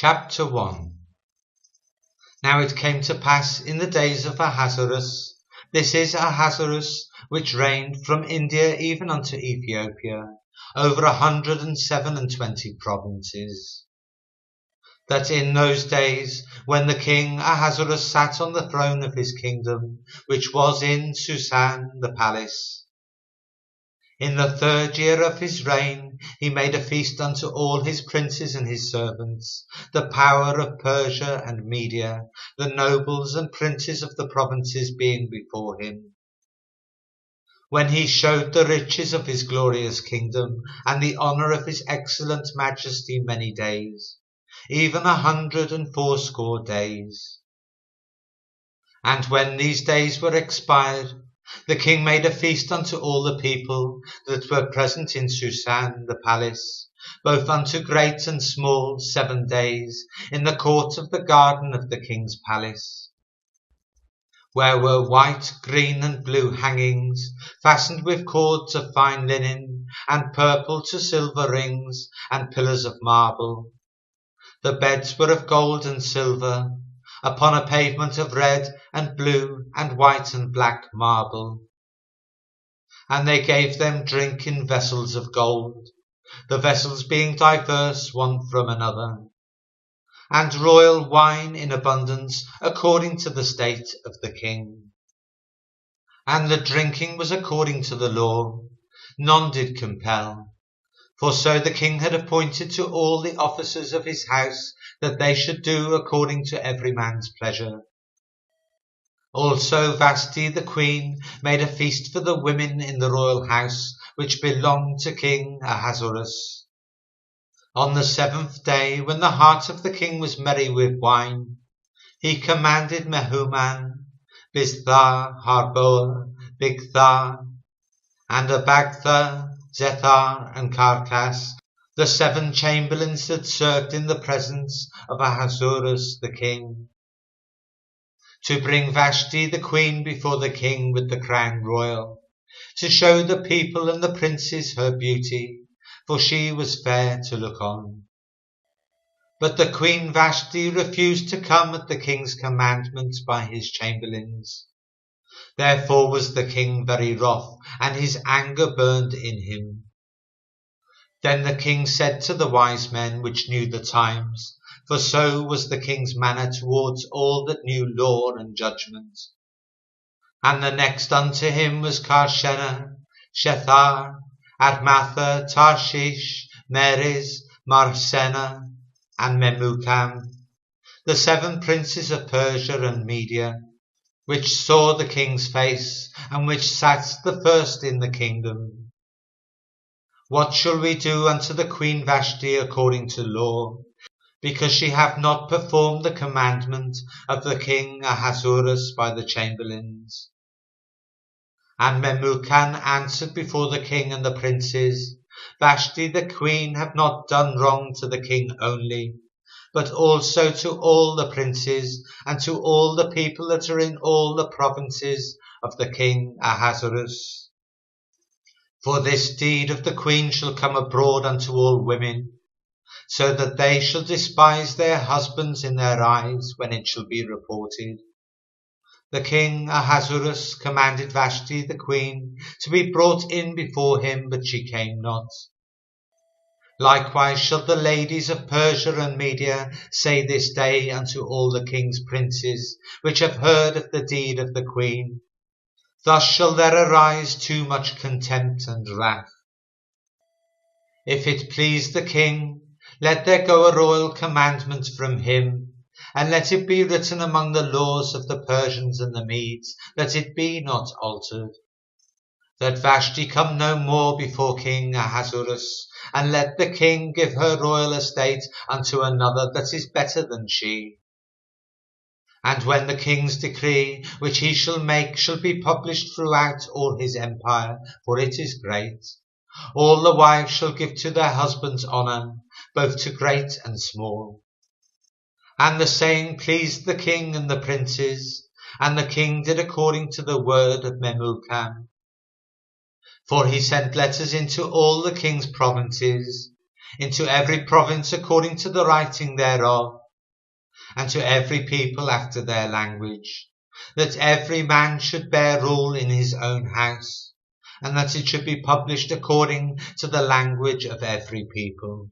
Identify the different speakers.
Speaker 1: Chapter 1. Now it came to pass in the days of Ahasuerus, this is Ahasuerus, which reigned from India even unto Ethiopia, over 127 provinces, that in those days, when the king Ahasuerus sat on the throne of his kingdom, which was in Susan the palace, in the 3rd year of his reign, he made a feast unto all his princes and his servants, the power of Persia and Media, the nobles and princes of the provinces being before him. When he showed the riches of his glorious kingdom, and the honour of his excellent majesty many days, even 180 days. And when these days were expired, the king made a feast unto all the people that were present in Susan the palace, both unto great and small, 7 days, in the court of the garden of the king's palace, where were white, green, and blue hangings, fastened with cords of fine linen, and purple to silver rings, and pillars of marble. The beds were of gold and silver, upon a pavement of red and blue and white and black marble. And they gave them drink in vessels of gold, the vessels being diverse one from another, and royal wine in abundance according to the state of the king. And the drinking was according to the law, none did compel, for so the king had appointed to all the officers of his house, that they should do according to every man's pleasure. Also Vashti the queen made a feast for the women in the royal house, which belonged to King Ahasuerus. On the 7th day, when the heart of the king was merry with wine, he commanded Mehuman, Biztha, Harboa, Bigtha, and Abagtha, Zethar, and Carcas, the 7 chamberlains that served in the presence of Ahasuerus the king, to bring Vashti the queen before the king with the crown royal, to show the people and the princes her beauty, for she was fair to look on. But the queen Vashti refused to come at the king's commandment by his chamberlains. Therefore was the king very wroth, and his anger burned in him. Then the king said to the wise men which knew the times, for so was the king's manner towards all that knew law and judgment. And the next unto him was Karshena, Shethar, Admatha, Tarshish, Meres, Marsena, and Memucan, the 7 princes of Persia and Media, which saw the king's face, and which sat the first in the kingdom. What shall we do unto the queen Vashti according to law, because she hath not performed the commandment of the king Ahasuerus by the chamberlains? And Memucan answered before the king and the princes, Vashti the queen hath not done wrong to the king only, but also to all the princes, and to all the people that are in all the provinces of the king Ahasuerus. For this deed of the queen shall come abroad unto all women, so that they shall despise their husbands in their eyes when it shall be reported. The king Ahasuerus commanded Vashti the queen to be brought in before him, but she came not. Likewise shall the ladies of Persia and Media say this day unto all the king's princes, which have heard of the deed of the queen, thus shall there arise too much contempt and wrath. If it please the king, let there go a royal commandment from him, and let it be written among the laws of the Persians and the Medes, that it be not altered, that Vashti come no more before King Ahasuerus, and let the king give her royal estate unto another that is better than she. And when the king's decree, which he shall make, shall be published throughout all his empire, for it is great, all the wives shall give to their husbands honour, both to great and small. And the saying pleased the king and the princes, and the king did according to the word of Memucan. For he sent letters into all the king's provinces, into every province according to the writing thereof, and to every people after their language, that every man should bear rule in his own house, and that it should be published according to the language of every people.